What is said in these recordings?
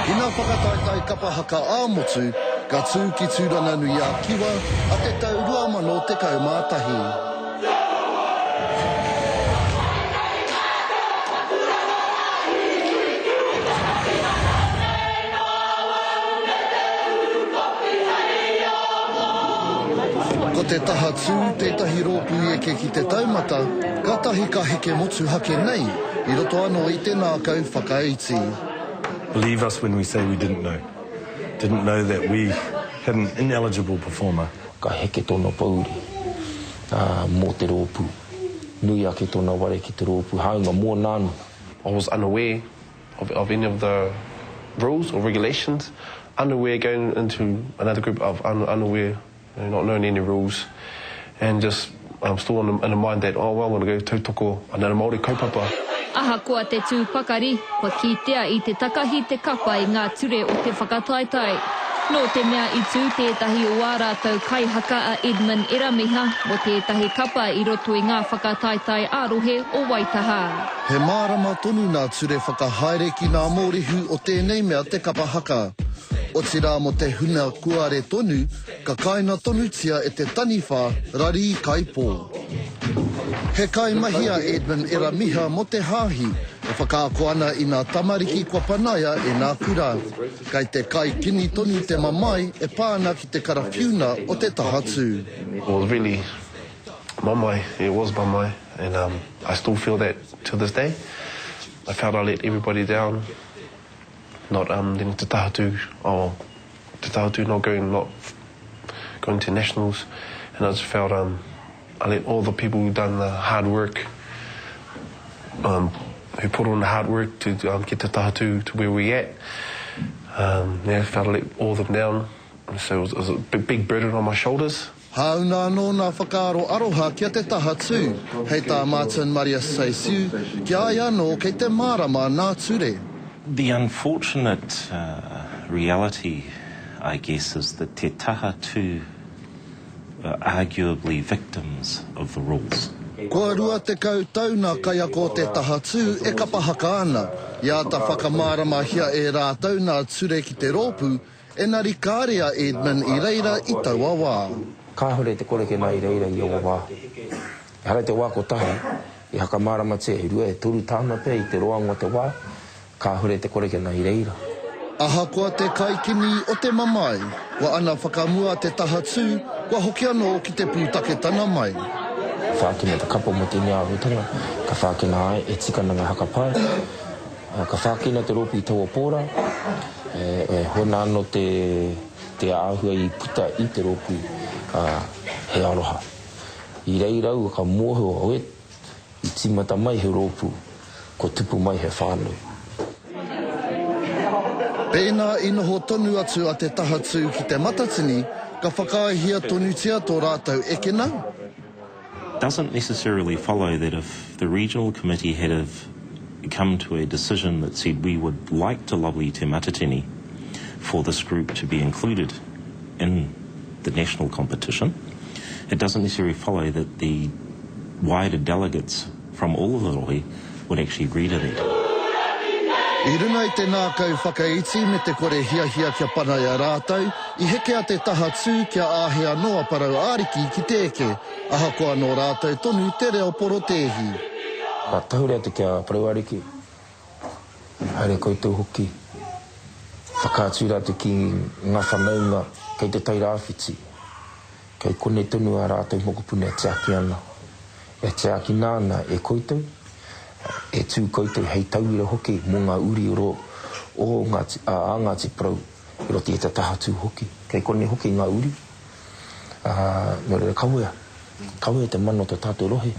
Ina whakataitai kapahaka āmotu, ka tūki tūrana nui a kiwa, a te tau 2011. Ko te taha tū, tētahi rōpū eke ki te taumata, ka tahi ka heke motu hake nei, I roto anō I tēnā kau whakaiti. Believe us when we say we didn't know. Didn't know that we had an ineligible performer. Ka heke tōna pauri mō te rōpū. Nui ake tōna ware ki te rōpū, haunga mō nānu. I was unaware of any of the rules or regulations, unaware going into another group of unaware, not knowing any rules, and just still in the mind that, oh, well, I'm going to go tautoko another Māori kaupapa. Aha koa te tūpakari, wa kitea I te takahi te kapa I ngā ture o te whakataitai. Nō te mea I tū tētahi o wā rātou kaihaka a Edmund Iramiha o tētahi kapa I roto I ngā whakataitai ārohe o Waitaha. He mārama tonu nā ture whakahaere ki ngā mōrehu o tēnei mea te kapahaka. O te rā mo te huna kuare tonu, ka kaina tonu tia e te taniwha rari kaipō. He kai mahi a Edmund Iramiha mo te hāhi, e whakaako ana I ngā tamariki kua panaia e ngā kura. Kai te kai kini tonu te mamai e pāna ki te karawhiuna o te tahatū. It was really mamai, it was mamai, and I still feel that to this day. I felt I let everybody down, not letting te tahatū, not going to nationals, and I just felt I let all the people who done the hard work, who put on the hard work to get the tahatū to where we at. I felt I let all of them down, so it was a big burden on my shoulders. Hauna anō nā whakaaro aroha kia te tahatū, hei tā Martin Maria Seisiu, kia ai anō kei te mārama nā ture. The unfortunate reality, I guess, is that te tahatū are arguably victims of the rules. Kua rua te kautau nā kai ako te tahatū e kapahaka ana. Ia ta whakamārama hia e rātau nā ture ki te rōpū, e nari kārea Edmund I reira I taua wā. Ka hore te koreke nā I reira I awa wā. E hara te wā ko tahi, I hakamārama te e rua e turu tāna pia I te roanga te wā, ka hore te koreke nā I reira. Aha koa te kaikini o te mamai, wa ana whakamua te tahatū, wa hoki anō ki te pūtake tana mai. Whākina te kapa mo te nea rutanga, ka whākina ai e tikana ngā hakapai, ka whākina te ropi I taua pōra, e hona anō te āhua I puta I te ropi he aroha. I reirau ka mōhua oe, I timata mai he ropu, ko tupu mai he whānau. Pēnā I noho tonu atu a te tahatū ki te matatini, ka whakaahia tonu tia tō rātou ekena. Doesn't necessarily follow that if the regional committee had have come to a decision that said we would like to lovely Te Matatini for this group to be included in the national competition, it doesn't necessarily follow that the wider delegates from all of the rohe would actually agree to that. I runa I te nā kau whakaiti me te kore hia kia panaia rātau, I heke a te tahatū kia āhea noa parau āriki ki te eke, aha koa no rātau tonu te reo porotehi. Ka tahurea te kia parau āriki, haere koutou hoki, whakaatu rātu ki ngā whanaunga kei te tairāwhiti, kei kone tonu a rātau mokopuna e te aki ana. E te aki nāna e koutou, e tū koutou hei tauira hoki mō ngā uri o Ngāti Parau I roti e te tahatū hoki. Kei kone hoki ngā uri. Nō reira kawea te mano te tātou rohe.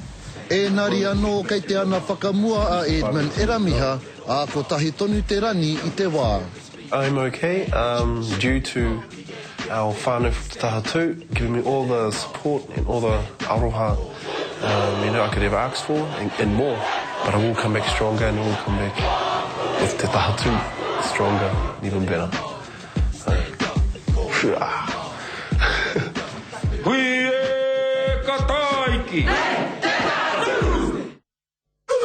E nari anō kei te ana whakamua a Edmund Iramiha, a ko tahi tonu te rani I te wā. I'm okay, due to our whānau tahatū giving me all the support and all the aroha I could ever ask for and more. But I will come back stronger and I will come back with te tahatū stronger, even better. Hui e kataiki!